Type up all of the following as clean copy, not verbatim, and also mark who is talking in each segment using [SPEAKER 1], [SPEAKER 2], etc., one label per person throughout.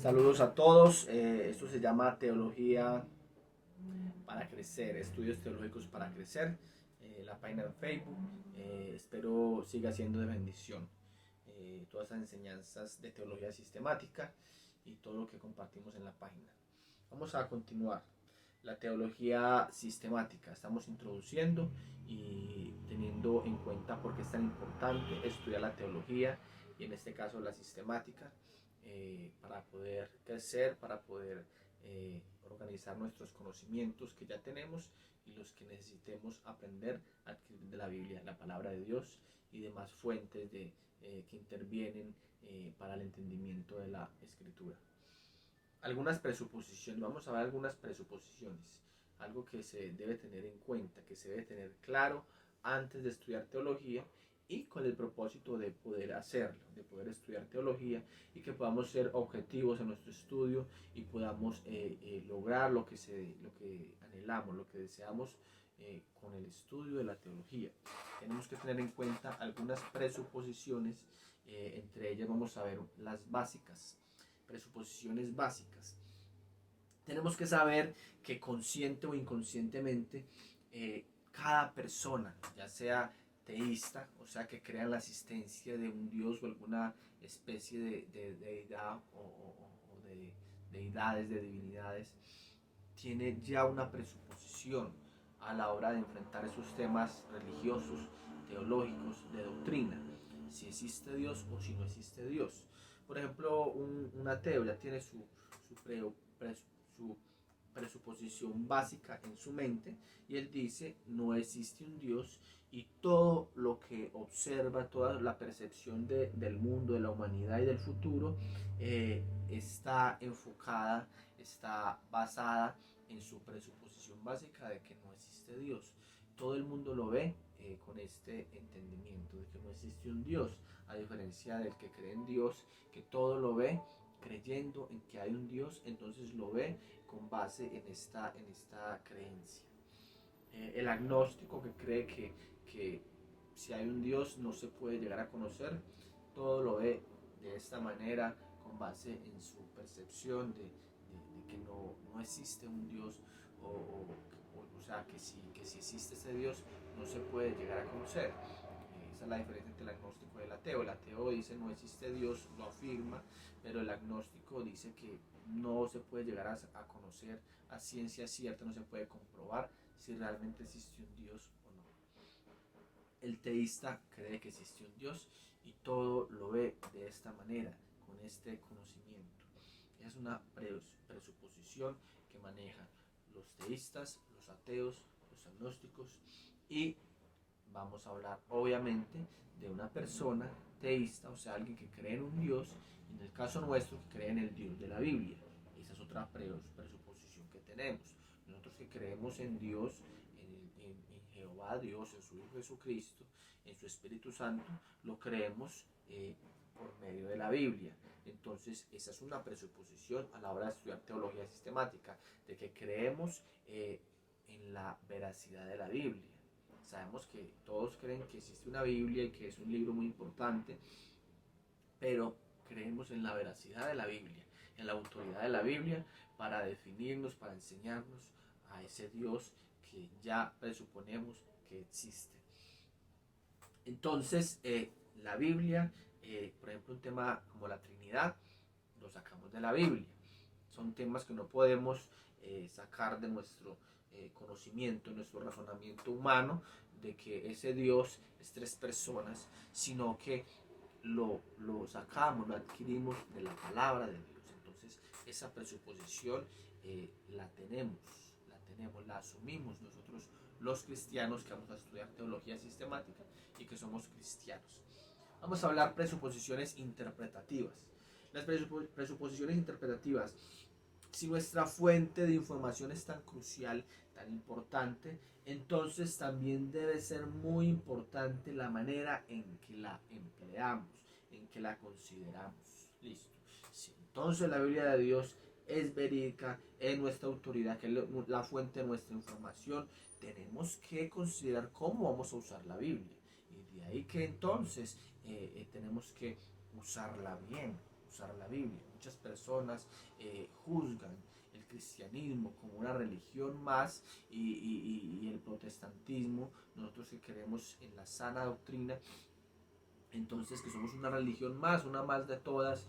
[SPEAKER 1] Saludos a todos. Esto se llama Teología para Crecer, Estudios Teológicos para Crecer. La página en Facebook. Espero siga siendo de bendición. Todas las enseñanzas de teología sistemática y todo lo que compartimos en la página. Vamos a continuar. La teología sistemática. Estamos introduciendo y teniendo en cuenta por qué es tan importante estudiar la teología y en este caso la sistemática. Para poder crecer, para poder organizar nuestros conocimientos que ya tenemos y los que necesitemos aprender a adquirir de la Biblia, la palabra de Dios y demás fuentes que intervienen para el entendimiento de la Escritura. Algunas presuposiciones, vamos a ver algunas presuposiciones, algo que se debe tener en cuenta, que se debe tener claro antes de estudiar teología y con el propósito de poder hacerlo, de poder estudiar teología y que podamos ser objetivos en nuestro estudio y podamos lograr lo que anhelamos, lo que deseamos con el estudio de la teología. Tenemos que tener en cuenta algunas presuposiciones, entre ellas vamos a ver las básicas, presuposiciones básicas. Tenemos que saber que consciente o inconscientemente cada persona, ya sea teísta, o sea que crea en la existencia de un Dios o alguna especie de deidad o de deidades, de divinidades, tiene ya una presuposición a la hora de enfrentar esos temas religiosos, teológicos, de doctrina, si existe Dios o si no existe Dios. Por ejemplo, un ateo ya tiene su presuposición básica en su mente y él dice no existe un Dios y todo lo que observa, toda la percepción del mundo, de la humanidad y del futuro está enfocada, está basada en su presuposición básica de que no existe Dios. Todo el mundo lo ve con este entendimiento de que no existe un Dios, a diferencia del que cree en Dios, que todo lo ve creyendo en que hay un Dios, entonces lo ve con base en esta creencia. El agnóstico que cree que si hay un Dios no se puede llegar a conocer, todo lo ve de esta manera con base en su percepción de que no existe un Dios o sea que si existe ese Dios no se puede llegar a conocer. Esa es la diferencia entre el agnóstico y el ateo. El ateo dice no existe Dios, lo afirma, pero el agnóstico dice que no se puede llegar a conocer a ciencia cierta, no se puede comprobar si realmente existe un Dios o no. El teísta cree que existe un Dios y todo lo ve de esta manera, con este conocimiento. Es una presuposición que manejan los teístas, los ateos, los agnósticos y vamos a hablar obviamente de una persona teísta, o sea, alguien que cree en un Dios, y en el caso nuestro que cree en el Dios de la Biblia. Esa es otra presuposición que tenemos. Nosotros que creemos en Dios, en Jehová Dios, en su Hijo Jesucristo, en su Espíritu Santo, lo creemos por medio de la Biblia. Entonces, esa es una presuposición a la hora de estudiar teología sistemática, de que creemos en la veracidad de la Biblia. Sabemos que todos creen que existe una Biblia y que es un libro muy importante, pero creemos en la veracidad de la Biblia, en la autoridad de la Biblia para definirnos, para enseñarnos a ese Dios que ya presuponemos que existe. Entonces, la Biblia, por ejemplo, un tema como la Trinidad, lo sacamos de la Biblia. Son temas que no podemos sacar de nuestro conocimiento, nuestro razonamiento humano, de que ese Dios es tres personas, sino que lo sacamos, lo adquirimos de la palabra de Dios. Entonces, esa presuposición la asumimos nosotros los cristianos que vamos a estudiar teología sistemática y que somos cristianos. Vamos a hablar presuposiciones interpretativas. Las presuposiciones interpretativas, si nuestra fuente de información es tan crucial, tan importante, entonces también debe ser muy importante la manera en que la empleamos, en que la consideramos. Listo. Si entonces la Biblia de Dios es verídica, es nuestra autoridad, que es la fuente de nuestra información, tenemos que considerar cómo vamos a usar la Biblia. Y de ahí que entonces tenemos que usarla bien, usar la Biblia. muchas personas juzgan el cristianismo como una religión más y el protestantismo, nosotros que creemos en la sana doctrina, entonces que somos una religión más, una más de todas,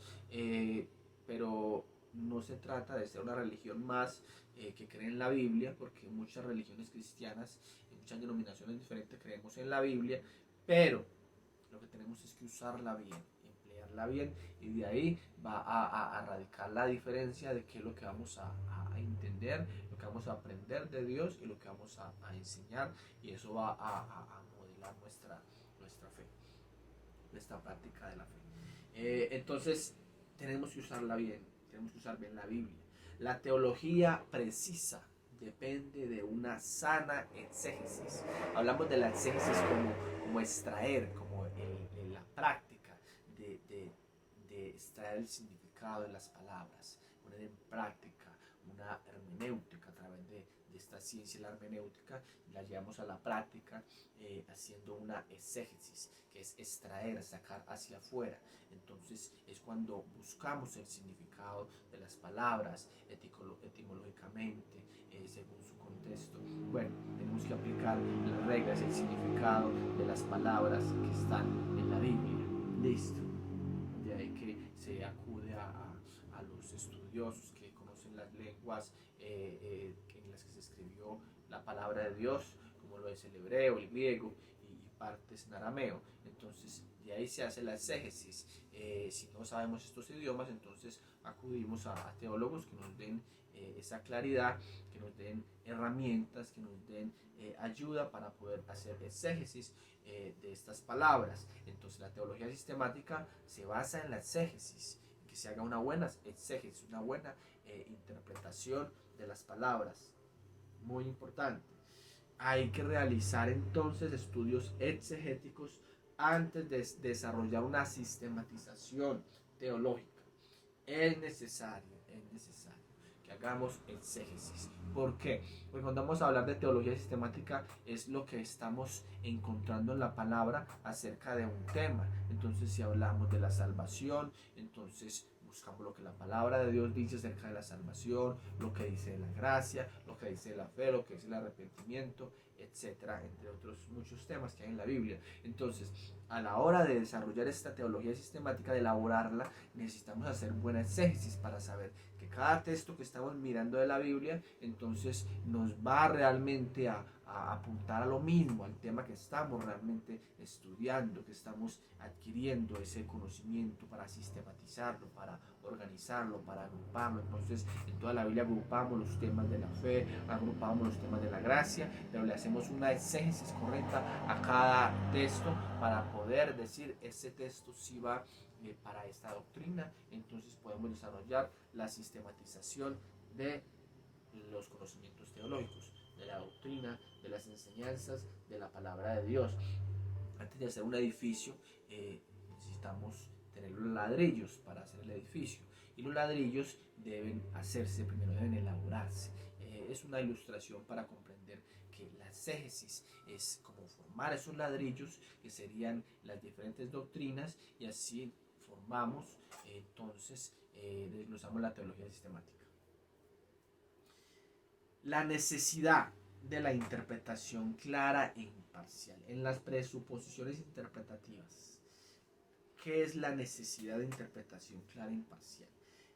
[SPEAKER 1] pero no se trata de ser una religión más que cree en la Biblia, porque muchas religiones cristianas, muchas denominaciones diferentes creemos en la Biblia, pero lo que tenemos es que usarla bien, emplearla bien, y de ahí va a radicar la diferencia de qué es lo que vamos a entender, lo que vamos a aprender de Dios y lo que vamos a enseñar, y eso va a modelar nuestra fe, nuestra práctica de la fe. Entonces, tenemos que usarla bien, tenemos que usar bien la Biblia. La teología precisa depende de una sana exégesis. Hablamos de la exégesis como extraer, como la práctica de extraer el significado de las palabras, poner en práctica una hermenéutica a través de esta ciencia, la hermenéutica, la llevamos a la práctica haciendo una exégesis, que es extraer, sacar hacia afuera. Entonces es cuando buscamos el significado de las palabras etimológicamente, según su contexto. Bueno, tenemos que aplicar las reglas, el significado de las palabras que están en la Biblia. Listo. De ahí que se acude a los estudiosos que conocen las lenguas en las que se escribió la palabra de Dios, como lo es el hebreo, el griego y partes en arameo. Entonces, de ahí se hace la exégesis. Si no sabemos estos idiomas, entonces acudimos a teólogos que nos den esa claridad, que nos den herramientas, que nos den ayuda para poder hacer exégesis de estas palabras. Entonces, la teología sistemática se basa en la exégesis, en que se haga una buena exégesis, una buena interpretación de las palabras. Muy importante. Hay que realizar entonces estudios exegéticos antes de desarrollar una sistematización teológica. Es necesario que hagamos exégesis. ¿Por qué? Porque cuando vamos a hablar de teología sistemática es lo que estamos encontrando en la palabra acerca de un tema. Entonces, si hablamos de la salvación, entonces buscamos lo que la palabra de Dios dice acerca de la salvación, lo que dice de la gracia, lo que dice de la fe, lo que dice el arrepentimiento, etcétera, entre otros muchos temas que hay en la Biblia. Entonces, a la hora de desarrollar esta teología sistemática, de elaborarla, necesitamos hacer buena exégesis para saber que cada texto que estamos mirando de la Biblia, entonces nos va realmente a apuntar a lo mismo, al tema que estamos realmente estudiando, que estamos adquiriendo ese conocimiento para sistematizarlo, para organizarlo, para agruparlo. Entonces, en toda la Biblia agrupamos los temas de la fe, agrupamos los temas de la gracia, pero le hacemos una exégesis correcta a cada texto para poder decir, ese texto sí va para esta doctrina. Entonces podemos desarrollar la sistematización de los conocimientos teológicos, de la doctrina, de las enseñanzas, de la palabra de Dios. Antes de hacer un edificio, necesitamos tener los ladrillos para hacer el edificio. Y los ladrillos deben hacerse, primero deben elaborarse. Es una ilustración para comprender que la exégesis es como formar esos ladrillos que serían las diferentes doctrinas, y así formamos, entonces desglosamos la teología sistemática. La necesidad de la interpretación clara e imparcial. En las presuposiciones interpretativas, ¿qué es la necesidad de interpretación clara e imparcial?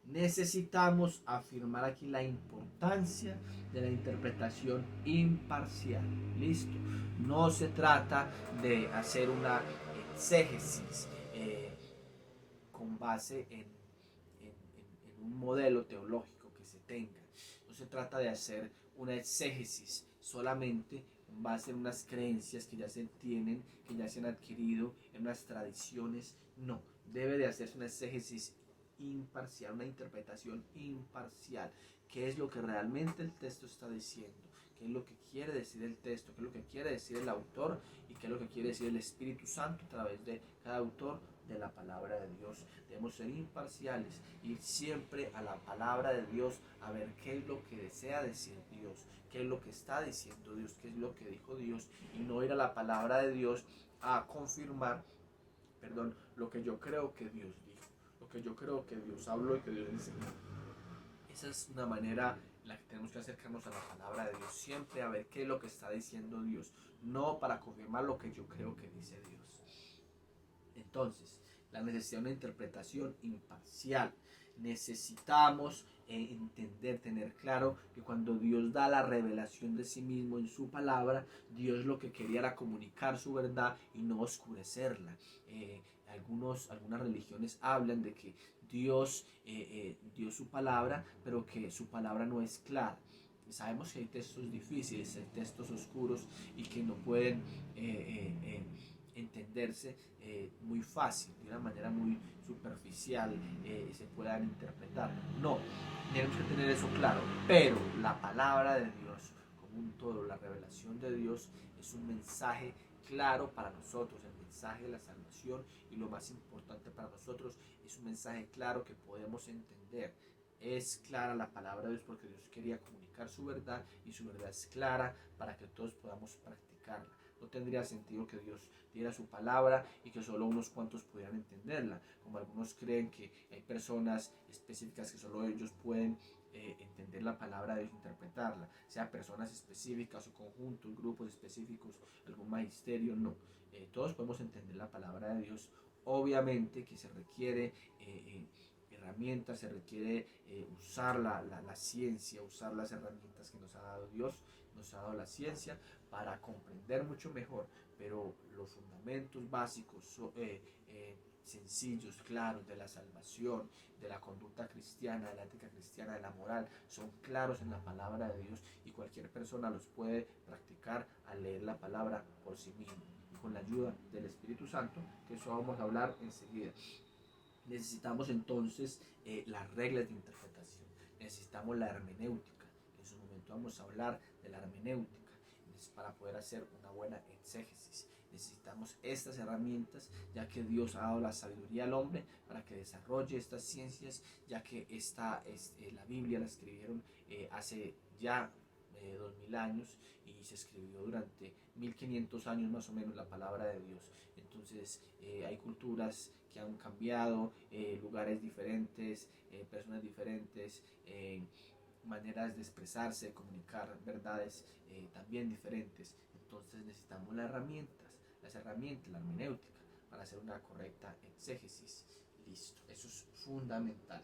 [SPEAKER 1] Necesitamos afirmar aquí la importancia de la interpretación imparcial. Listo. No se trata de hacer una exégesis con base en un modelo teológico que se tenga. No se trata de hacer una exégesis solamente con base en unas creencias que ya se tienen, que ya se han adquirido, en unas tradiciones. No, debe de hacerse una exégesis imparcial, una interpretación imparcial. ¿Qué es lo que realmente el texto está diciendo? ¿Qué es lo que quiere decir el texto? ¿Qué es lo que quiere decir el autor? ¿Y qué es lo que quiere decir el Espíritu Santo a través de cada autor de la palabra de Dios? Debemos ser imparciales, ir siempre a la palabra de Dios a ver qué es lo que desea decir Dios, qué es lo que está diciendo Dios, qué es lo que dijo Dios, y no ir a la palabra de Dios a confirmar, lo que yo creo que Dios dijo, lo porque yo creo que Dios habló y que Dios enseñó. Esa es una manera en la que tenemos que acercarnos a la palabra de Dios, siempre a ver qué es lo que está diciendo Dios, no para confirmar lo que yo creo que dice Dios. Entonces, la necesidad de una interpretación imparcial. Necesitamos entender, tener claro que cuando Dios da la revelación de sí mismo en su palabra, Dios lo que quería era comunicar su verdad y no oscurecerla. Algunas religiones hablan de que Dios dio su palabra, pero que su palabra no es clara. Sabemos que hay textos difíciles, hay textos oscuros y que no pueden entenderse muy fácil, de una manera muy superficial, se puedan interpretar. No, tenemos que tener eso claro, pero la palabra de Dios, como un todo, la revelación de Dios, es un mensaje claro para nosotros, el mensaje de la salvación, y lo más importante para nosotros es un mensaje claro que podemos entender. Es clara la palabra de Dios porque Dios quería comunicar su verdad y su verdad es clara para que todos podamos practicarla. No tendría sentido que Dios diera su palabra y que solo unos cuantos pudieran entenderla, como algunos creen que hay personas específicas que solo ellos pueden entender la palabra de Dios, interpretarla, sea personas específicas o conjuntos, grupos específicos, algún magisterio, no. Todos podemos entender la palabra de Dios. Obviamente que se requiere herramientas, se requiere usar la ciencia, usar las herramientas que nos ha dado Dios, nos ha dado la ciencia para comprender mucho mejor, pero los fundamentos básicos sencillos, claros de la salvación, de la conducta cristiana, de la ética cristiana, de la moral, son claros en la palabra de Dios y cualquier persona los puede practicar al leer la palabra por sí mismo, con la ayuda del Espíritu Santo, que eso vamos a hablar enseguida. Necesitamos entonces las reglas de interpretación, necesitamos la hermenéutica. En su momento vamos a hablar de la hermenéutica para poder hacer una buena exégesis. Necesitamos estas herramientas, ya que Dios ha dado la sabiduría al hombre para que desarrolle estas ciencias, ya que la Biblia la escribieron hace ya 2000 años y se escribió durante 1500 años más o menos la palabra de Dios. Entonces hay culturas que han cambiado, lugares diferentes, personas diferentes, maneras de expresarse, de comunicar verdades también diferentes. Entonces necesitamos las herramientas, la hermenéutica, para hacer una correcta exégesis. Listo, eso es fundamental.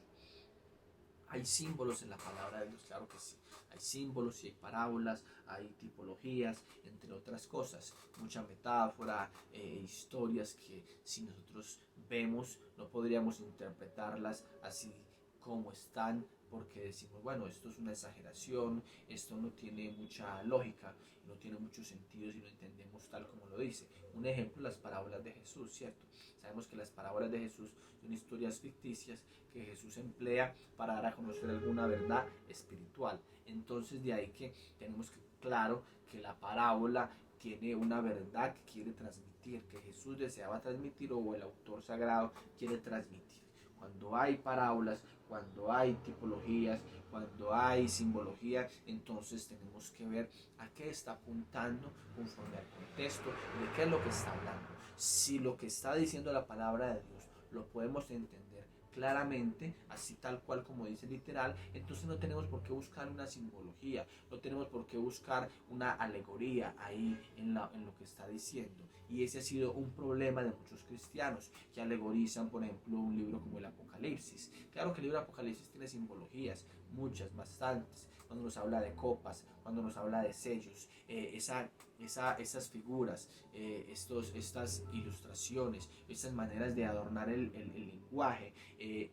[SPEAKER 1] Hay símbolos en la palabra de Dios, claro que sí. Hay símbolos y hay parábolas, hay tipologías, entre otras cosas. Mucha metáfora, historias que si nosotros vemos no podríamos interpretarlas así como están, porque decimos, bueno, esto es una exageración, esto no tiene mucha lógica, no tiene mucho sentido si lo entendemos tal como lo dice. Un ejemplo, las parábolas de Jesús, ¿cierto? Sabemos que las parábolas de Jesús son historias ficticias que Jesús emplea para dar a conocer alguna verdad espiritual. Entonces de ahí que tenemos claro que la parábola tiene una verdad que quiere transmitir, que Jesús deseaba transmitir o el autor sagrado quiere transmitir. Cuando hay parábolas, cuando hay tipologías, cuando hay simbología, entonces tenemos que ver a qué está apuntando conforme al contexto, de qué es lo que está hablando. Si lo que está diciendo la palabra de Dios lo podemos entender claramente, así tal cual como dice literal, entonces no tenemos por qué buscar una simbología, no tenemos por qué buscar una alegoría ahí en lo que está diciendo. Y ese ha sido un problema de muchos cristianos que alegorizan, por ejemplo, un libro como el Apocalipsis. Claro que el libro Apocalipsis tiene simbologías, muchas, bastantes, cuando nos habla de copas, cuando nos habla de sellos, esas figuras, estas ilustraciones, estas maneras de adornar el lenguaje,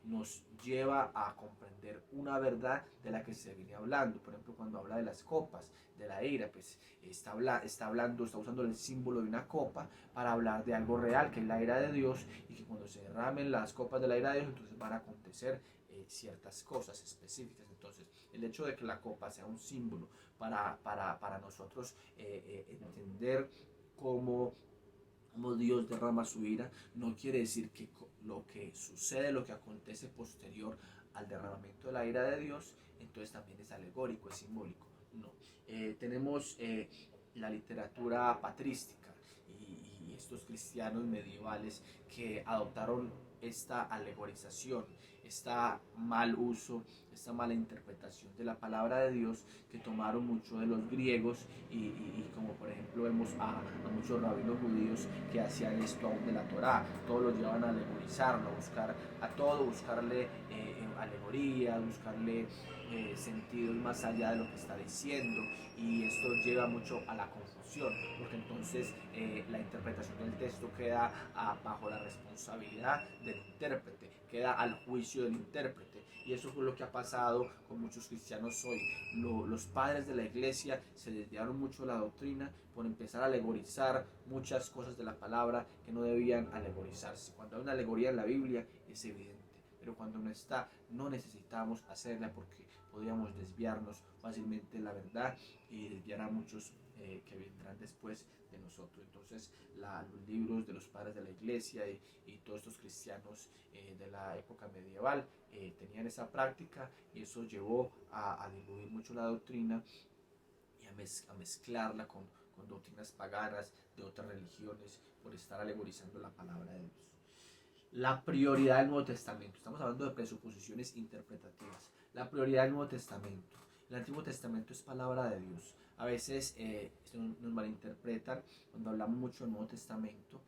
[SPEAKER 1] nos lleva a comprender una verdad de la que se viene hablando. Por ejemplo, cuando habla de las copas, de la ira, pues está usando el símbolo de una copa para hablar de algo real, que es la ira de Dios, y que cuando se derramen las copas de la ira de Dios, entonces van a acontecer ciertas cosas específicas. Entonces, el hecho de que la copa sea un símbolo para nosotros entender cómo Dios derrama su ira, no quiere decir que lo que sucede, lo que acontece posterior al derramamiento de la ira de Dios, entonces también es alegórico, es simbólico. No. Tenemos la literatura patrística y estos cristianos medievales que adoptaron esta alegorización, esta mal uso, esta mala interpretación de la palabra de Dios que tomaron mucho de los griegos y como por ejemplo vemos a muchos rabinos judíos que hacían esto aún de la Torá, todos lo llevan a alegorizarlo, a buscar a todo, buscarle alegorías, buscarle sentidos más allá de lo que está diciendo, y esto lleva mucho a la confusión, porque entonces la interpretación del texto queda bajo la responsabilidad del intérprete, queda al juicio del intérprete, y eso fue lo que ha pasado con muchos cristianos hoy. Los padres de la iglesia se desviaron mucho de la doctrina por empezar a alegorizar muchas cosas de la palabra que no debían alegorizarse. Cuando hay una alegoría en la Biblia es evidente, pero cuando no está, no necesitamos hacerla porque podríamos desviarnos fácilmente de la verdad y desviar a muchos que vendrán después de nosotros. Entonces los libros de los padres de la iglesia y todos estos cristianos de la época medieval tenían esa práctica, y eso llevó a diluir mucho la doctrina y a mezclarla con doctrinas paganas de otras religiones por estar alegorizando la palabra de Dios. La prioridad del Nuevo Testamento. Estamos hablando de presuposiciones interpretativas. La prioridad del Nuevo Testamento. El Antiguo Testamento es palabra de Dios. A veces nos malinterpretan cuando hablamos mucho del Nuevo Testamento,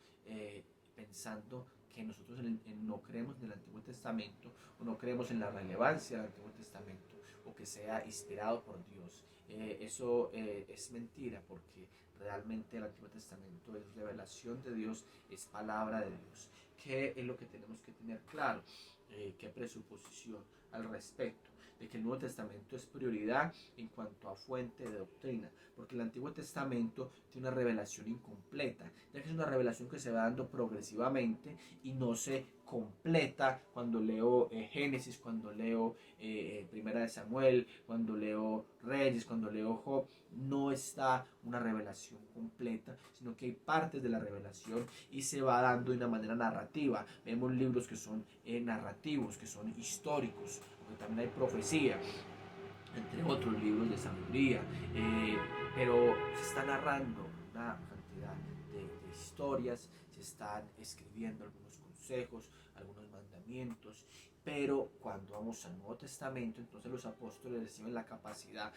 [SPEAKER 1] pensando que nosotros no creemos en el Antiguo Testamento, o no creemos en la relevancia del Antiguo Testamento, o que sea inspirado por Dios. Eso es mentira, porque realmente el Antiguo Testamento es revelación de Dios, es palabra de Dios. ¿Qué es lo que tenemos que tener claro? ¿Qué presuposición al respecto? De que el Nuevo Testamento es prioridad en cuanto a fuente de doctrina, porque el Antiguo Testamento tiene una revelación incompleta, ya que es una revelación que se va dando progresivamente y no se completa cuando leo Génesis, cuando leo Primera de Samuel, cuando leo Reyes, cuando leo Job. No está una revelación completa, sino que hay partes de la revelación y se va dando de una manera narrativa. Vemos libros que son narrativos, que son históricos, porque también hay profecía, entre otros libros de sabiduría, pero se está narrando una cantidad de historias, se están escribiendo algunos consejos, algunos mandamientos, pero cuando vamos al Nuevo Testamento, entonces los apóstoles reciben la capacidad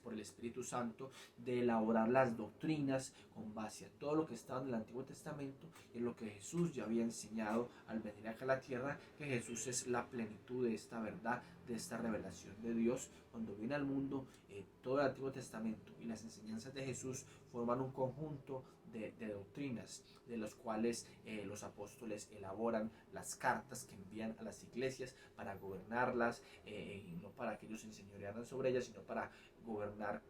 [SPEAKER 1] por el Espíritu Santo de elaborar las doctrinas con base a todo lo que estaba en el Antiguo Testamento y en lo que Jesús ya había enseñado al venir acá a la tierra, que Jesús es la plenitud de esta verdad, de esta revelación de Dios. Cuando viene al mundo, todo el Antiguo Testamento y las enseñanzas de Jesús forman un conjunto de doctrinas, de los cuales los apóstoles elaboran las cartas que envían a las iglesias para gobernarlas, no para que ellos se enseñorearan sobre ellas, sino para gobernar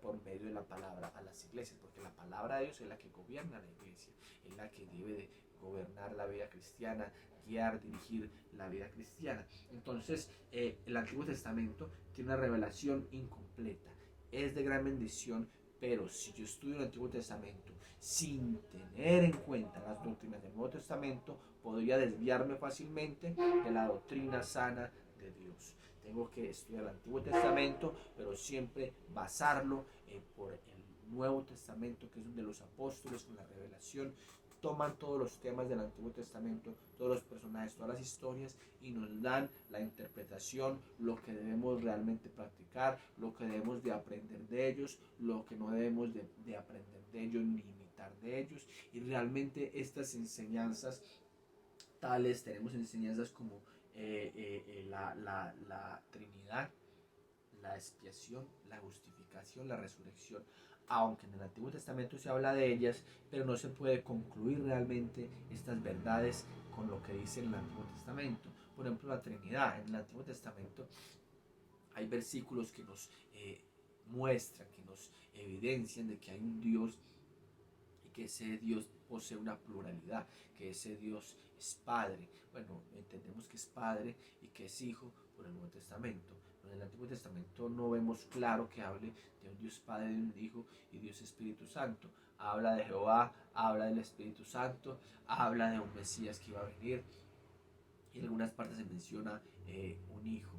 [SPEAKER 1] por medio de la palabra a las iglesias, porque la palabra de Dios es la que gobierna la iglesia, es la que debe de gobernar la vida cristiana, guiar, dirigir la vida cristiana. Entonces, el Antiguo Testamento tiene una revelación incompleta, es de gran bendición, pero si yo estudio el Antiguo Testamento sin tener en cuenta las doctrinas del Nuevo Testamento, podría desviarme fácilmente de la doctrina sana de Dios. Tengo que estudiar el Antiguo Testamento, pero siempre basarlo por el Nuevo Testamento, que es donde los apóstoles con la revelación toman todos los temas del Antiguo Testamento, todos los personajes, todas las historias, y nos dan la interpretación, lo que debemos realmente practicar, lo que debemos de aprender de ellos, lo que no debemos de aprender de ellos ni imitar de ellos. Y realmente estas enseñanzas tales, tenemos enseñanzas como la Trinidad, la expiación, la justificación, la resurrección, aunque en el Antiguo Testamento se habla de ellas, pero no se puede concluir realmente estas verdades con lo que dice en el Antiguo Testamento. Por ejemplo, la Trinidad. En el Antiguo Testamento hay versículos que nos muestran, que nos evidencian de que hay un Dios y que ese Dios posee una pluralidad, que ese Dios es Padre. Bueno, entendemos que es Padre y que es Hijo por el Nuevo Testamento. En el Antiguo Testamento no vemos claro que hable de un Dios Padre, de un Hijo y Dios Espíritu Santo. Habla de Jehová, habla del Espíritu Santo, habla de un Mesías que iba a venir, y en algunas partes se menciona un hijo,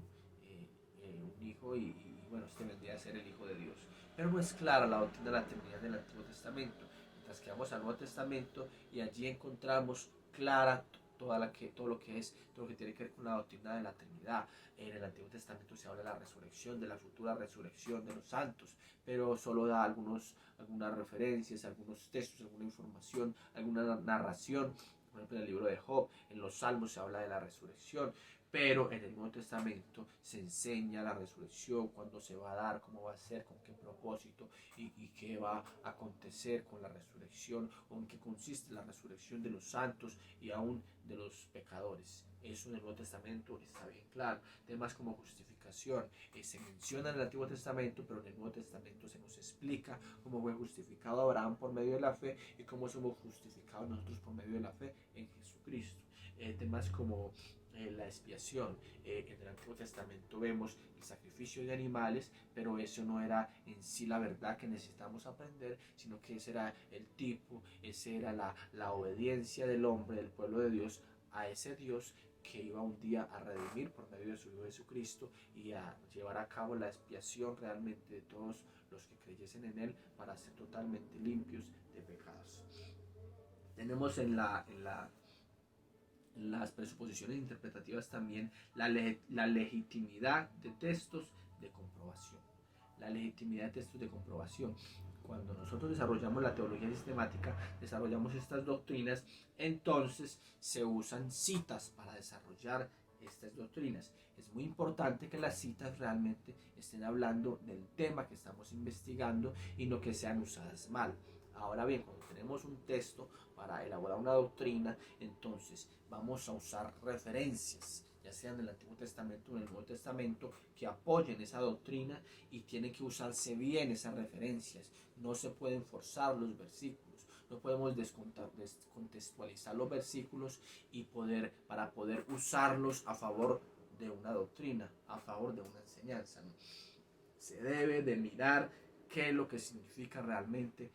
[SPEAKER 1] y bueno, este vendría a ser el Hijo de Dios. Pero no es clara la doctrina de la Trinidad del Antiguo Testamento, mientras que vamos al Nuevo Testamento y allí encontramos clara todo lo que tiene que ver con la doctrina de la Trinidad. En el Antiguo Testamento se habla de la resurrección, de la futura resurrección de los santos, pero solo da algunas referencias, algunos textos, alguna información, alguna narración. Por ejemplo, en el libro de Job, en los Salmos se habla de la resurrección, pero en el Nuevo Testamento se enseña la resurrección, cuándo se va a dar, cómo va a ser, con qué propósito y qué va a acontecer con la resurrección, o en qué consiste la resurrección de los santos y aún de los pecadores. Eso en el Nuevo Testamento está bien claro. Temas como justificación se menciona en el Antiguo Testamento, pero en el Nuevo Testamento se nos explica cómo fue justificado Abraham por medio de la fe y cómo somos justificados nosotros por medio de la fe en Jesucristo. Temas como la expiación. En el Antiguo Testamento vemos el sacrificio de animales, pero eso no era en sí la verdad que necesitamos aprender, sino que ese era el tipo, esa era la obediencia del hombre, del pueblo de Dios, a ese Dios que iba un día a redimir por medio de su Hijo Jesucristo y a llevar a cabo la expiación realmente de todos los que creyesen en Él para ser totalmente limpios de pecados. Tenemos en las presuposiciones interpretativas también la legitimidad de textos de comprobación. La legitimidad de textos de comprobación. Cuando nosotros desarrollamos la teología sistemática, desarrollamos estas doctrinas, entonces se usan citas para desarrollar estas doctrinas. Es muy importante que las citas realmente estén hablando del tema que estamos investigando y no que sean usadas mal. Ahora bien, cuando tenemos un texto para elaborar una doctrina, entonces vamos a usar referencias, ya sean del Antiguo Testamento o del Nuevo Testamento, que apoyen esa doctrina y tienen que usarse bien esas referencias. No se pueden forzar los versículos, no podemos descontextualizar los versículos para poder usarlos a favor de una doctrina, a favor de una enseñanza, ¿no? Se debe de mirar qué es lo que significa realmente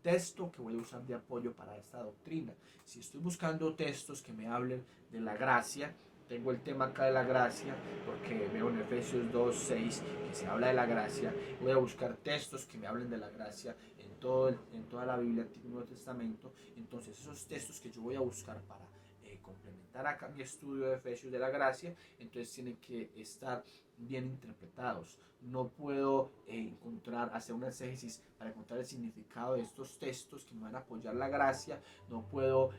[SPEAKER 1] texto que voy a usar de apoyo para esta doctrina. Si estoy buscando textos que me hablen de la gracia, tengo el tema acá de la gracia, porque veo en Efesios 2:6 que se habla de la gracia. Voy a buscar textos que me hablen de la gracia en toda la Biblia, Antiguo y Nuevo Testamento. Entonces, esos textos que yo voy a buscar para complementar acá mi estudio de Efesios de la gracia, entonces tienen que estar bien interpretados. No puedo hacer una exégesis para encontrar el significado de estos textos que me van a apoyar la gracia. No puedo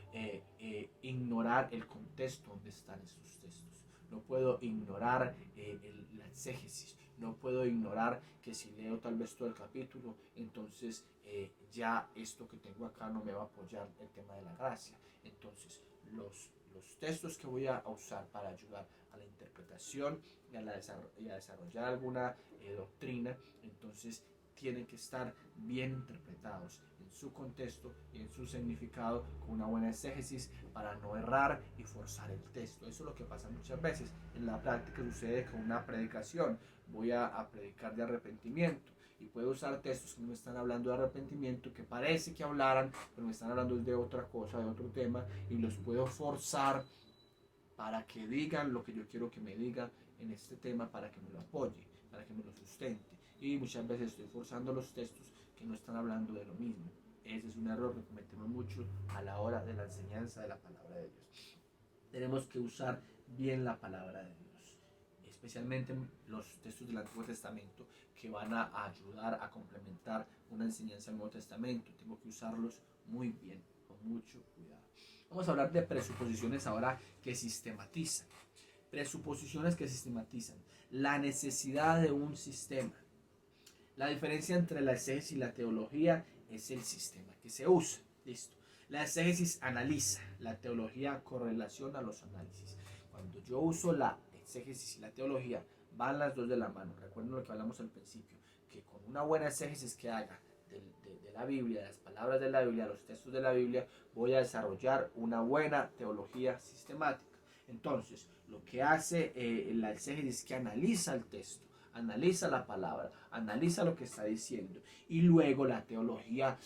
[SPEAKER 1] ignorar el contexto donde están estos textos. No puedo ignorar la exégesis. No puedo ignorar que si leo tal vez todo el capítulo, entonces ya esto que tengo acá no me va a apoyar el tema de la gracia. Entonces, los textos que voy a usar para ayudar a la interpretación y a desarrollar alguna doctrina, entonces tienen que estar bien interpretados en su contexto y en su significado, con una buena exégesis para no errar y forzar el texto. Eso es lo que pasa muchas veces. En la práctica sucede con una predicación. Voy a predicar de arrepentimiento y puedo usar textos que no me están hablando de arrepentimiento, que parece que hablaran, pero me están hablando de otra cosa, de otro tema, y los puedo forzar para que digan lo que yo quiero que me digan en este tema, para que me lo apoye, para que me lo sustente. Y muchas veces estoy forzando los textos que no están hablando de lo mismo. Ese es un error que cometemos mucho a la hora de la enseñanza de la palabra de Dios. Tenemos que usar bien la palabra de Dios, especialmente los textos del Antiguo Testamento que van a ayudar a complementar una enseñanza del Nuevo Testamento. Tengo que usarlos muy bien, con mucho cuidado. Vamos a hablar de presuposiciones ahora que sistematizan. Presuposiciones que sistematizan la necesidad de un sistema. La diferencia entre la exégesis y la teología es el sistema que se usa. Listo. La exégesis analiza, la teología correlaciona los análisis. Cuando yo uso la exégesis y la teología, van las dos de la mano. Recuerden lo que hablamos al principio, que con una buena exégesis que haga de la Biblia, de las palabras de la Biblia, los textos de la Biblia, voy a desarrollar una buena teología sistemática. Entonces, lo que hace la exégesis es que analiza el texto, analiza la palabra, analiza lo que está diciendo, y luego la teología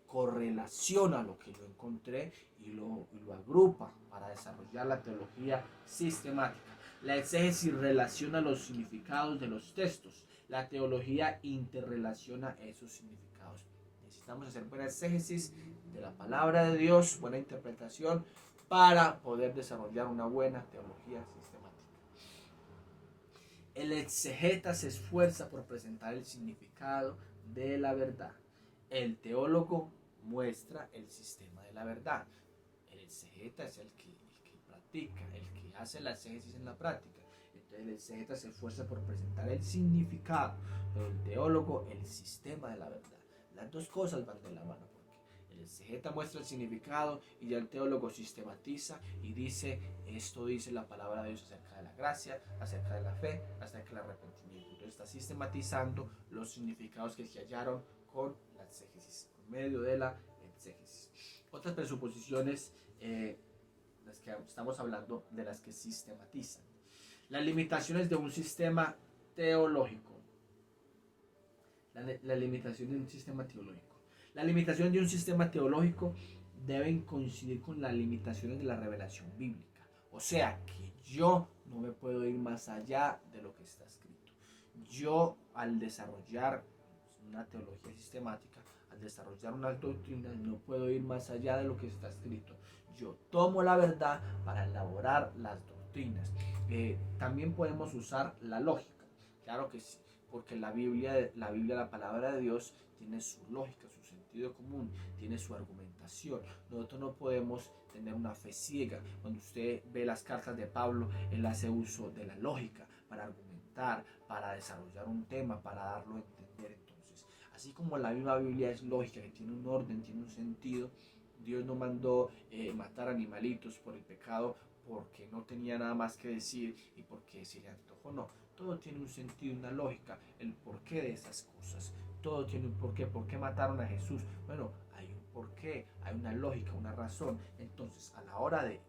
[SPEAKER 1] correlaciona lo que yo encontré y lo agrupa para desarrollar la teología sistemática. La exégesis relaciona los significados de los textos, la teología interrelaciona esos significados. Necesitamos hacer buena exégesis de la palabra de Dios, buena interpretación, para poder desarrollar una buena teología sistemática. El exegeta se esfuerza por presentar el significado de la verdad. El teólogo muestra el sistema de la verdad. El exegeta es el que practica, el que hace la exégesis en la práctica. Entonces el exegeta se esfuerza por presentar el significado, pero el teólogo el sistema de la verdad. Las dos cosas van de la mano, porque el exegeta muestra el significado y ya el teólogo sistematiza y dice, esto dice la palabra de Dios acerca de la gracia, acerca de la fe, acerca del arrepentimiento. Entonces está sistematizando los significados que se hallaron con la exégesis, por medio de la exégesis. Otras presuposiciones, las que estamos hablando, de las que sistematizan. Las limitaciones de un sistema teológico. La limitación de un sistema teológico. Las limitaciones de un sistema teológico deben coincidir con las limitaciones de la revelación bíblica. O sea, que yo no me puedo ir más allá de lo que está escrito. Yo, al desarrollar una teología sistemática, al desarrollar unas doctrinas, no puedo ir más allá de lo que está escrito. Yo tomo la verdad para elaborar las doctrinas. También podemos usar la lógica, claro que sí, porque la Biblia, la palabra de Dios, tiene su lógica, su sentido común, tiene su argumentación. Nosotros no podemos tener una fe ciega. Cuando usted ve las cartas de Pablo, él hace uso de la lógica para argumentar, para desarrollar un tema, para darlo a entender. Entonces, así como la misma Biblia es lógica, que tiene un orden, tiene un sentido, Dios no mandó matar animalitos por el pecado porque no tenía nada más que decir y porque se le antojó, no. Todo tiene un sentido, una lógica, el porqué de esas cosas. Todo tiene un porqué. ¿Por qué mataron a Jesús? Bueno, hay un porqué, hay una lógica, una razón. Entonces, a la hora de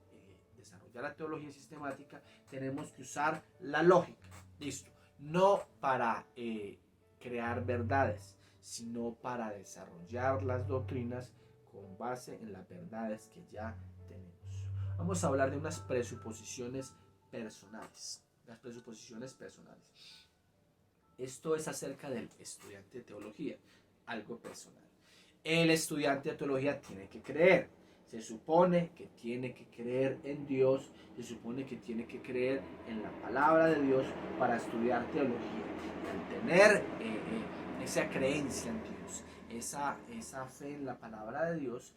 [SPEAKER 1] desarrollar la teología sistemática, tenemos que usar la lógica. Listo. No para crear verdades, sino para desarrollar las doctrinas con base en las verdades que ya tenemos. Vamos a hablar de unas presuposiciones personales. Las presuposiciones personales. Esto es acerca del estudiante de teología, algo personal. El estudiante de teología tiene que creer. Se supone que tiene que creer en Dios, se supone que tiene que creer en la palabra de Dios para estudiar teología. Y al tener esa creencia en Dios, esa fe en la palabra de Dios,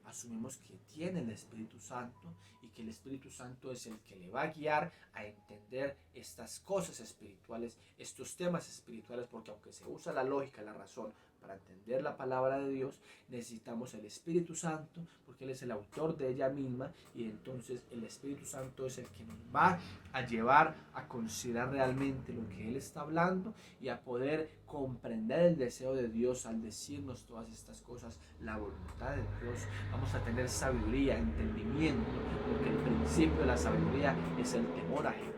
[SPEAKER 1] asumimos que tiene el Espíritu Santo y que el Espíritu Santo es el que le va a guiar a entender estas cosas espirituales, estos temas espirituales, porque aunque se usa la lógica, la razón para entender la palabra de Dios, necesitamos el Espíritu Santo, porque Él es el autor de ella misma, y entonces el Espíritu Santo es el que nos va a llevar a considerar realmente lo que Él está hablando y a poder comprender el deseo de Dios al decirnos todas estas cosas, la voluntad de Dios. Vamos a tener sabiduría, entendimiento, porque el principio de la sabiduría es el temor a Jehová.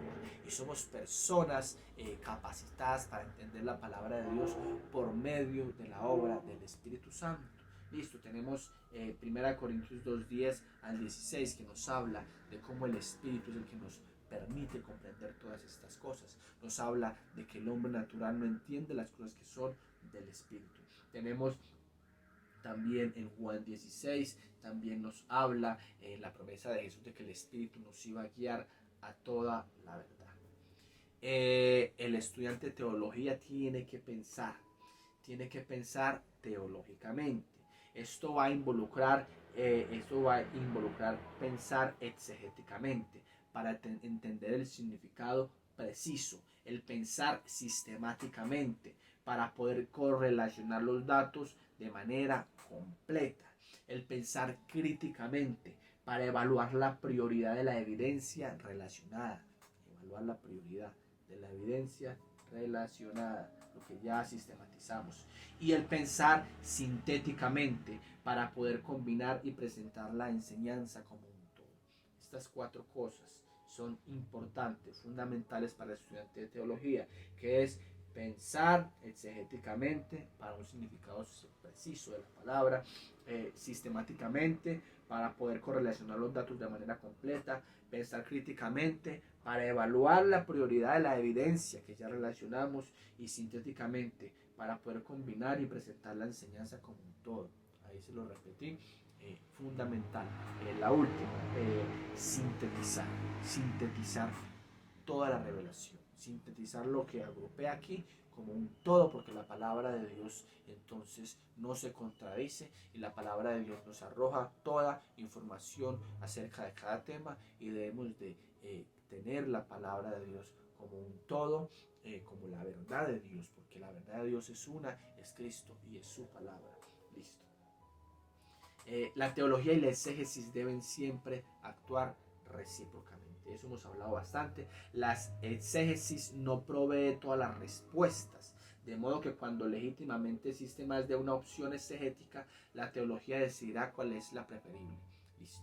[SPEAKER 1] Y somos personas capacitadas para entender la palabra de Dios por medio de la obra del Espíritu Santo. Listo, tenemos 1 Corintios 2:10 al 16 que nos habla de cómo el Espíritu es el que nos permite comprender todas estas cosas. Nos habla de que el hombre natural no entiende las cosas que son del Espíritu. Tenemos también en Juan 16, también nos habla la promesa de Jesús de que el Espíritu nos iba a guiar a toda la verdad. El estudiante de teología tiene que pensar teológicamente. Esto va a involucrar pensar exegéticamente para entender el significado preciso, el pensar sistemáticamente para poder correlacionar los datos de manera completa, el pensar críticamente para evaluar la prioridad de la evidencia relacionada, lo que ya sistematizamos, y el pensar sintéticamente para poder combinar y presentar la enseñanza como un todo. Estas cuatro cosas son importantes, fundamentales para el estudiante de teología, que es pensar exegéticamente para un significado preciso de la palabra, sistemáticamente para poder correlacionar los datos de manera completa, pensar críticamente para evaluar la prioridad de la evidencia que ya relacionamos, y sintéticamente para poder combinar y presentar la enseñanza como un todo. Ahí se lo repetí. fundamental, la última, sintetizar toda la revelación, sintetizar lo que agrupé aquí como un todo, porque la palabra de Dios entonces no se contradice y la palabra de Dios nos arroja toda información acerca de cada tema y debemos de tener la palabra de Dios como un todo, como la verdad de Dios, porque la verdad de Dios es una, es Cristo y es su palabra. Listo. La teología y la exégesis deben siempre actuar recíprocamente. De eso hemos hablado bastante. Las exégesis no provee todas las respuestas, de modo que cuando legítimamente existe más de una opción exegética, la teología decidirá cuál es la preferible. Listo.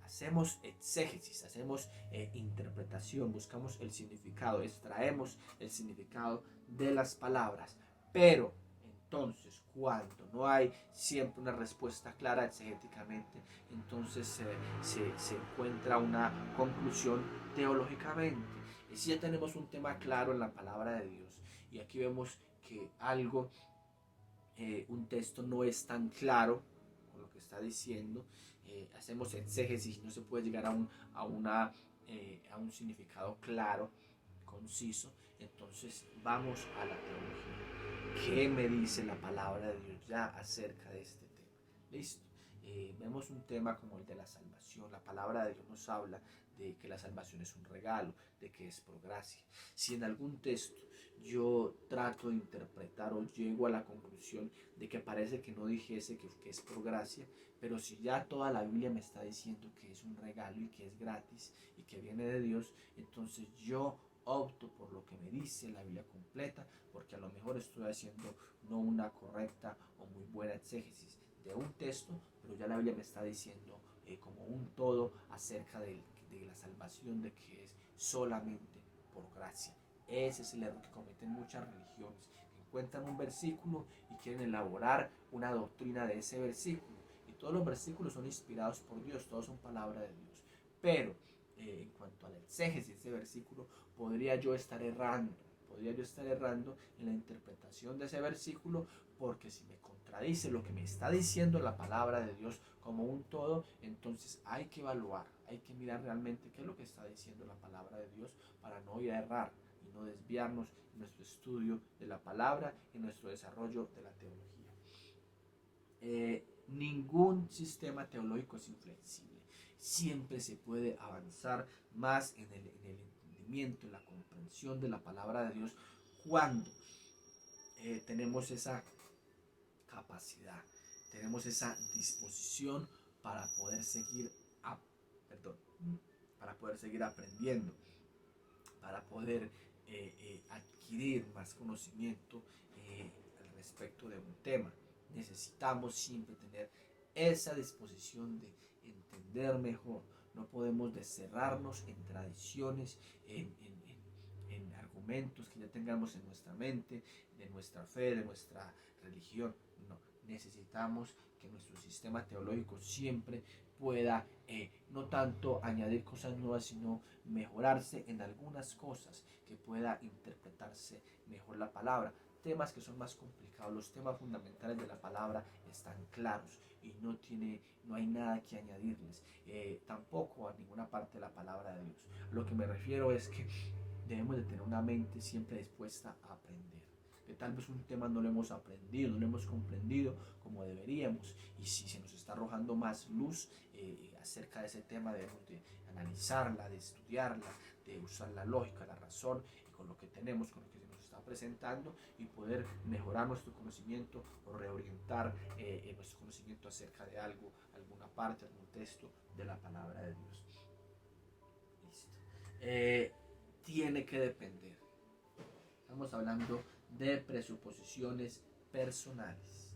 [SPEAKER 1] Hacemos exégesis, hacemos interpretación, buscamos el significado, extraemos el significado de las palabras, pero entonces, cuando no hay siempre una respuesta clara exegéticamente, entonces se encuentra una conclusión teológicamente. Y si ya tenemos un tema claro en la palabra de Dios, y aquí vemos que algo, un texto no es tan claro con lo que está diciendo, hacemos exégesis, no se puede llegar a un significado claro, conciso, entonces vamos a la teología. ¿Qué me dice la palabra de Dios ya acerca de este tema? Listo. Vemos un tema como el de la salvación. La palabra de Dios nos habla de que la salvación es un regalo, de que es por gracia. Si en algún texto yo trato de interpretar o llego a la conclusión de que parece que no dijese que es por gracia, pero si ya toda la Biblia me está diciendo que es un regalo y que es gratis y que viene de Dios, entonces yo opto por lo que me dice la Biblia completa, porque a lo mejor estoy haciendo no una correcta o muy buena exégesis de un texto, pero ya la Biblia me está diciendo como un todo acerca de la salvación, de que es solamente por gracia. Ese es el error que cometen muchas religiones, que encuentran un versículo y quieren elaborar una doctrina de ese versículo. Y todos los versículos son inspirados por Dios, todos son palabra de Dios. Pero en cuanto a la exégesis de ese versículo, podría yo estar errando en la interpretación de ese versículo, porque si me contradice lo que me está diciendo la palabra de Dios como un todo, entonces hay que evaluar, hay que mirar realmente qué es lo que está diciendo la palabra de Dios para no ir a errar y no desviarnos en nuestro estudio de la palabra y en nuestro desarrollo de la teología. Ningún sistema teológico es inflexible. Siempre se puede avanzar más en el entendimiento, en la comprensión de la palabra de Dios cuando tenemos esa capacidad, tenemos esa disposición para poder seguir, perdón, para poder seguir aprendiendo, para poder adquirir más conocimiento al respecto de un tema. Necesitamos siempre tener esa disposición de entender mejor. No podemos cerrarnos en tradiciones, en argumentos que ya tengamos en nuestra mente, de nuestra fe, de nuestra religión. No, necesitamos que nuestro sistema teológico siempre pueda no tanto añadir cosas nuevas, sino mejorarse en algunas cosas, que pueda interpretarse mejor la palabra. Temas que son más complicados, los temas fundamentales de la palabra están claros y no hay nada que añadirles, tampoco a ninguna parte de la palabra de Dios. Lo que me refiero es que debemos de tener una mente siempre dispuesta a aprender. Que tal vez un tema no lo hemos aprendido, no lo hemos comprendido como deberíamos, y si se nos está arrojando más luz acerca de ese tema, debemos de analizarla, de estudiarla, de usar la lógica, la razón, y con lo que tenemos, con lo que se nos está presentando, y poder mejorar nuestro conocimiento o reorientar nuestro conocimiento acerca de algo, alguna parte, algún texto de la palabra de Dios. Listo. Tiene que depender. Estamos hablando de presuposiciones personales.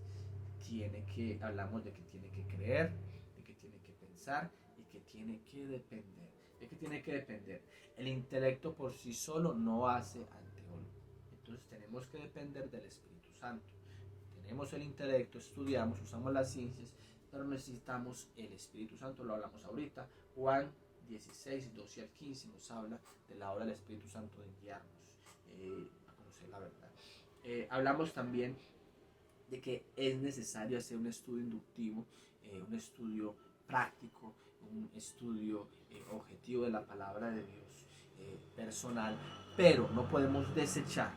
[SPEAKER 1] Hablamos de que tiene que creer, de que tiene que pensar y que tiene que depender. ¿De qué tiene que depender? El intelecto por sí solo no hace al teólogo. Entonces tenemos que depender del Espíritu Santo. Tenemos el intelecto, estudiamos, usamos las ciencias, pero necesitamos el Espíritu Santo. Lo hablamos ahorita. Juan 16, 12 al 15 nos habla de la obra del Espíritu Santo de guiarnos a conocer la verdad. Hablamos también de que es necesario hacer un estudio inductivo, un estudio práctico, un estudio objetivo de la palabra de Dios personal, pero no podemos desechar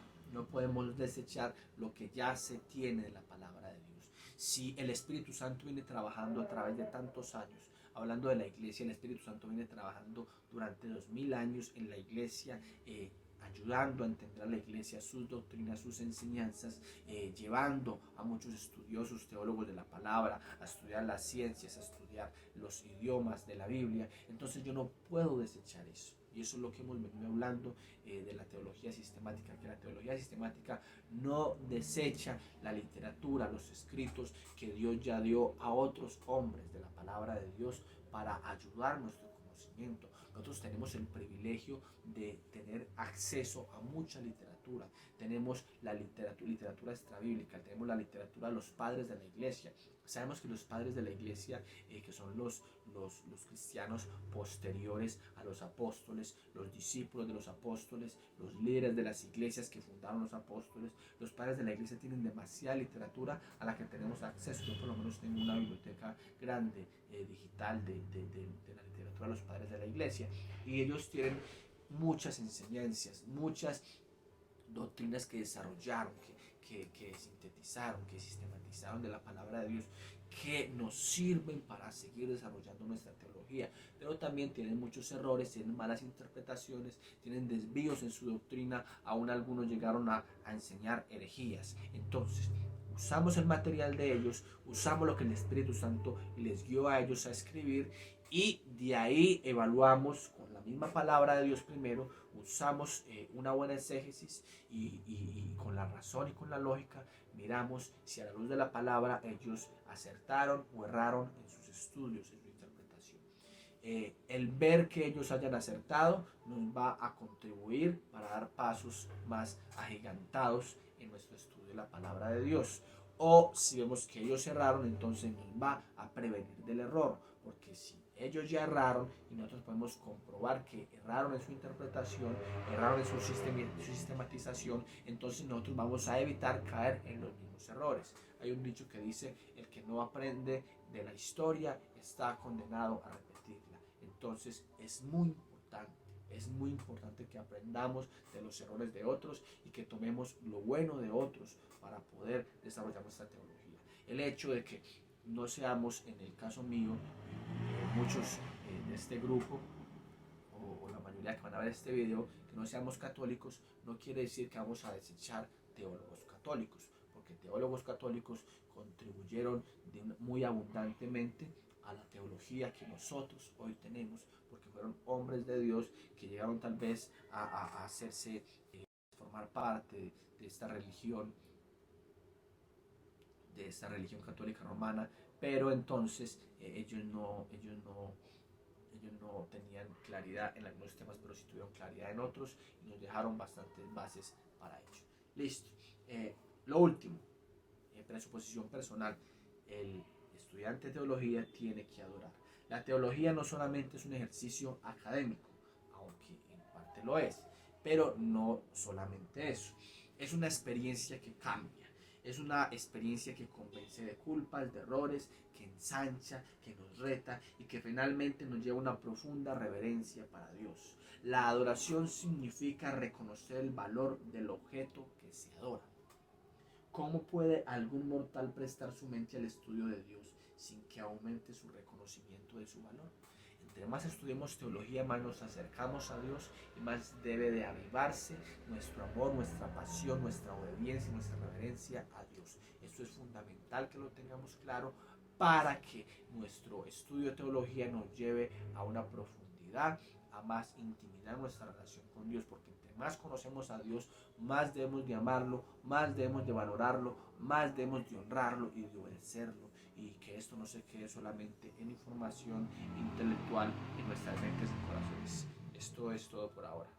[SPEAKER 1] lo que ya se tiene de la palabra de Dios. Si el Espíritu Santo viene trabajando a través de tantos años, hablando de la iglesia, el Espíritu Santo viene trabajando durante 2000 años en la iglesia, ayudando a entender a la iglesia, sus doctrinas, sus enseñanzas, llevando a muchos estudiosos, teólogos de la palabra, a estudiar las ciencias, a estudiar los idiomas de la Biblia. Entonces yo no puedo desechar eso. Y eso es lo que hemos venido hablando de la teología sistemática, que la teología sistemática no desecha la literatura, los escritos que Dios ya dio a otros hombres de la palabra de Dios para ayudar nuestro conocimiento. Nosotros tenemos el privilegio de tener acceso a mucha literatura. Tenemos la literatura extrabíblica, tenemos la literatura de los padres de la iglesia. Sabemos que los padres de la iglesia, que son los cristianos posteriores a los apóstoles, los discípulos de los apóstoles, los líderes de las iglesias que fundaron los apóstoles, los padres de la iglesia tienen demasiada literatura a la que tenemos acceso. Yo por lo menos tengo una biblioteca grande, digital, de la literatura de los padres de la iglesia, y ellos tienen muchas enseñanzas, muchas doctrinas que desarrollaron, que sintetizaron, que sistematizaron de la palabra de Dios, que nos sirven para seguir desarrollando nuestra teología, pero también tienen muchos errores, tienen malas interpretaciones, tienen desvíos en su doctrina, aún algunos llegaron a enseñar herejías. Entonces, usamos el material de ellos, usamos lo que el Espíritu Santo les guió a ellos a escribir, y de ahí evaluamos con la misma palabra de Dios primero, usamos una buena exégesis y con la razón y con la lógica miramos si a la luz de la palabra ellos acertaron o erraron en sus estudios, en su interpretación. El ver que ellos hayan acertado nos va a contribuir para dar pasos más agigantados en nuestro estudio de la palabra de Dios. O si vemos que ellos erraron, entonces nos va a prevenir del error, porque si ellos ya erraron y nosotros podemos comprobar que erraron en su interpretación, erraron en su sistematización, entonces nosotros vamos a evitar caer en los mismos errores. Hay un dicho que dice: el que no aprende de la historia está condenado a repetirla. Entonces es muy importante que aprendamos de los errores de otros y que tomemos lo bueno de otros para poder desarrollar nuestra teología. El hecho de que no seamos, en el caso mío, muchos de este grupo, o la mayoría que van a ver este video, que no seamos católicos, no quiere decir que vamos a desechar teólogos católicos, porque teólogos católicos contribuyeron muy abundantemente a la teología que nosotros hoy tenemos, porque fueron hombres de Dios que llegaron tal vez a hacerse, formar parte de esta religión católica romana, pero entonces ellos no tenían claridad en algunos temas, pero sí tuvieron claridad en otros y nos dejaron bastantes bases para ello. Listo. Lo último, presuposición personal. El estudiante de teología tiene que adorar. La teología no solamente es un ejercicio académico, aunque en parte lo es, pero no solamente eso. Es una experiencia que cambia. Es una experiencia que convence de culpas, de errores, que ensancha, que nos reta y que finalmente nos lleva a una profunda reverencia para Dios. La adoración significa reconocer el valor del objeto que se adora. ¿Cómo puede algún mortal prestar su mente al estudio de Dios sin que aumente su reconocimiento de su valor? Entre más estudiemos teología, más nos acercamos a Dios y más debe de avivarse nuestro amor, nuestra pasión, nuestra obediencia y nuestra reverencia a Dios. Esto es fundamental que lo tengamos claro para que nuestro estudio de teología nos lleve a una profundidad, a más intimidad en nuestra relación con Dios, porque entre más conocemos a Dios, más debemos de amarlo, más debemos de valorarlo, más debemos de honrarlo y de obedecerlo, y que esto no se quede solamente en información intelectual en nuestras mentes y corazones. Esto es todo por ahora.